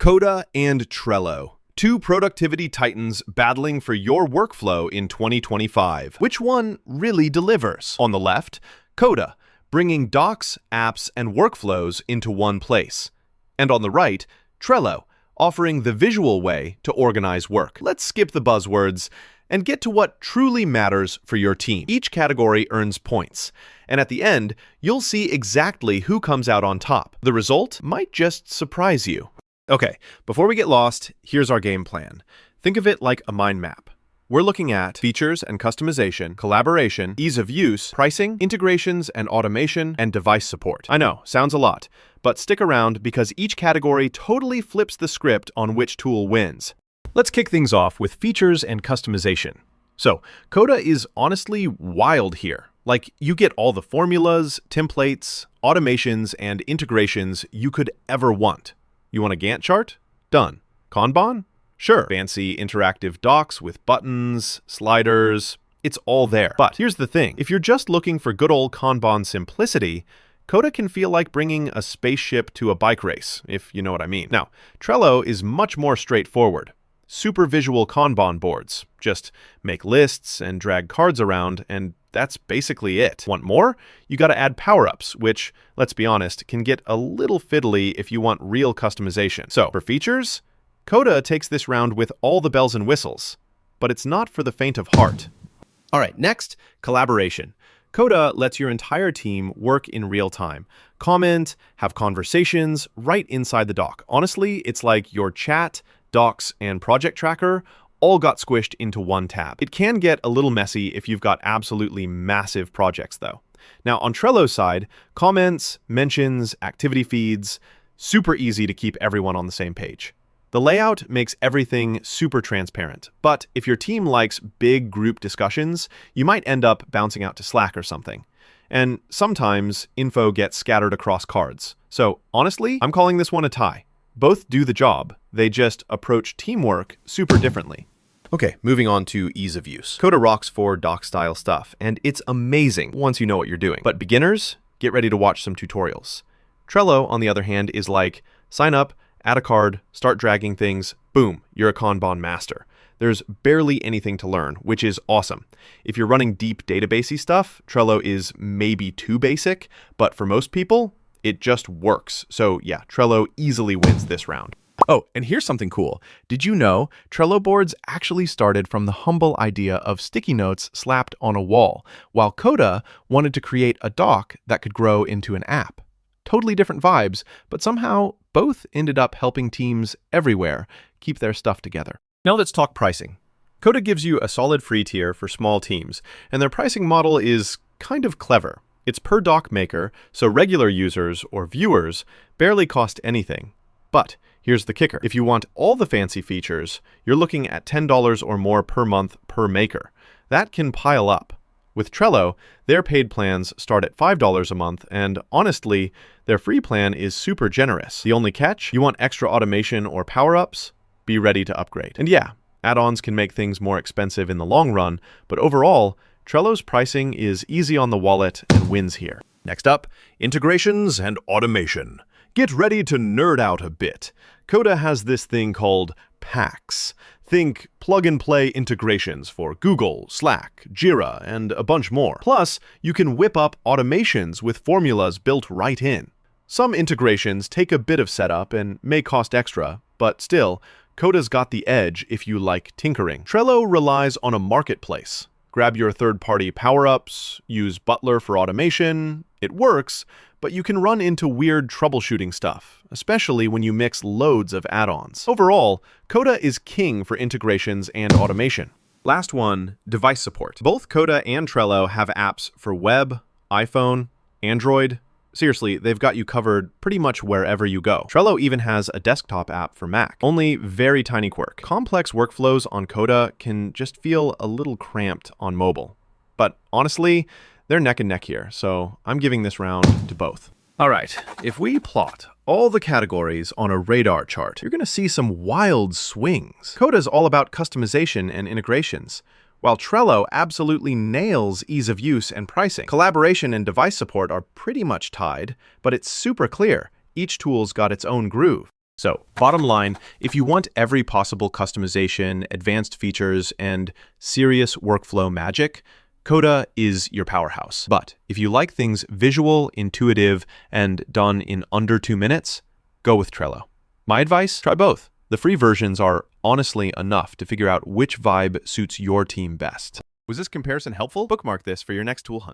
Coda and Trello. Two productivity titans battling for your workflow in 2025. Which one really delivers? On the left, Coda, bringing docs, apps, and workflows into one place. And on the right, Trello, offering the visual way to organize work. Let's skip the buzzwords and get to what truly matters for your team. Each category earns points, and at the end, you'll see exactly who comes out on top. The result might just surprise you. Okay, before we get lost, here's our game plan. Think of it like a mind map. We're looking at features and customization, collaboration, ease of use, pricing, integrations and automation, and device support. I know, sounds a lot, but stick around because each category totally flips the script on which tool wins. Let's kick things off with features and customization. So, Coda is honestly wild here. Like, you get all the formulas, templates, automations, and integrations you could ever want. You want a Gantt chart? Done. Kanban? Sure. Fancy interactive docs with buttons, sliders, it's all there. But here's the thing. If you're just looking for good old Kanban simplicity, Coda can feel like bringing a spaceship to a bike race, if you know what I mean. Now, Trello is much more straightforward. Super visual Kanban boards. Just make lists and drag cards around, and that's basically it. Want more? You gotta add power-ups, which, let's be honest, can get a little fiddly if you want real customization. So, for features, Coda takes this round with all the bells and whistles, but it's not for the faint of heart. All right, next, collaboration. Coda lets your entire team work in real time, comment, have conversations right inside the doc. Honestly, it's like your chat, docs, and project tracker all got squished into one tab. It can get a little messy if you've got absolutely massive projects, though. Now, on Trello's side, comments, mentions, activity feeds, super easy to keep everyone on the same page. The layout makes everything super transparent, but if your team likes big group discussions, you might end up bouncing out to Slack or something. And sometimes info gets scattered across cards. So honestly, I'm calling this one a tie. Both do the job, they just approach teamwork super differently. Okay, moving on to ease of use. Coda rocks for doc-style stuff, and it's amazing once you know what you're doing. But beginners, get ready to watch some tutorials. Trello, on the other hand, is like, sign up, add a card, start dragging things, boom, you're a Kanban master. There's barely anything to learn, which is awesome. If you're running deep databasey stuff, Trello is maybe too basic, but for most people, it just works. So yeah, Trello easily wins this round. Oh, and here's something cool. Did you know Trello boards actually started from the humble idea of sticky notes slapped on a wall, while Coda wanted to create a doc that could grow into an app? Totally different vibes, but somehow both ended up helping teams everywhere keep their stuff together. Now let's talk pricing. Coda gives you a solid free tier for small teams, and their pricing model is kind of clever. It's per doc maker, so regular users or viewers barely cost anything. But here's the kicker. If you want all the fancy features, you're looking at $10 or more per month per maker. That can pile up. With Trello, their paid plans start at $5 a month, and honestly, their free plan is super generous. The only catch? You want extra automation or power-ups? Be ready to upgrade. And yeah, add-ons can make things more expensive in the long run, but overall, Trello's pricing is easy on the wallet and wins here. Next up, integrations and automation. Get ready to nerd out a bit. Coda has this thing called packs. Think plug-and-play integrations for Google, Slack, Jira, and a bunch more. Plus, you can whip up automations with formulas built right in. Some integrations take a bit of setup and may cost extra, but still, Coda's got the edge if you like tinkering. Trello relies on a marketplace. Grab your third-party power-ups, use Butler for automation. It works, but you can run into weird troubleshooting stuff, especially when you mix loads of add-ons. Overall, Coda is king for integrations and automation. Last one, device support. Both Coda and Trello have apps for web, iPhone, Android. Seriously, they've got you covered pretty much wherever you go. Trello even has a desktop app for Mac. Only very tiny quirk. Complex workflows on Coda can just feel a little cramped on mobile. But honestly, they're neck and neck here, so I'm giving this round to both. All right, if we plot all the categories on a radar chart, you're gonna see some wild swings. Coda's all about customization and integrations, while Trello absolutely nails ease of use and pricing. Collaboration and device support are pretty much tied, but it's super clear. Each tool's got its own groove. So, bottom line, if you want every possible customization, advanced features, and serious workflow magic, Coda is your powerhouse. But if you like things visual, intuitive, and done in under 2 minutes, go with Trello. My advice, try both. The free versions are honestly enough to figure out which vibe suits your team best. Was this comparison helpful? Bookmark this for your next tool hunt.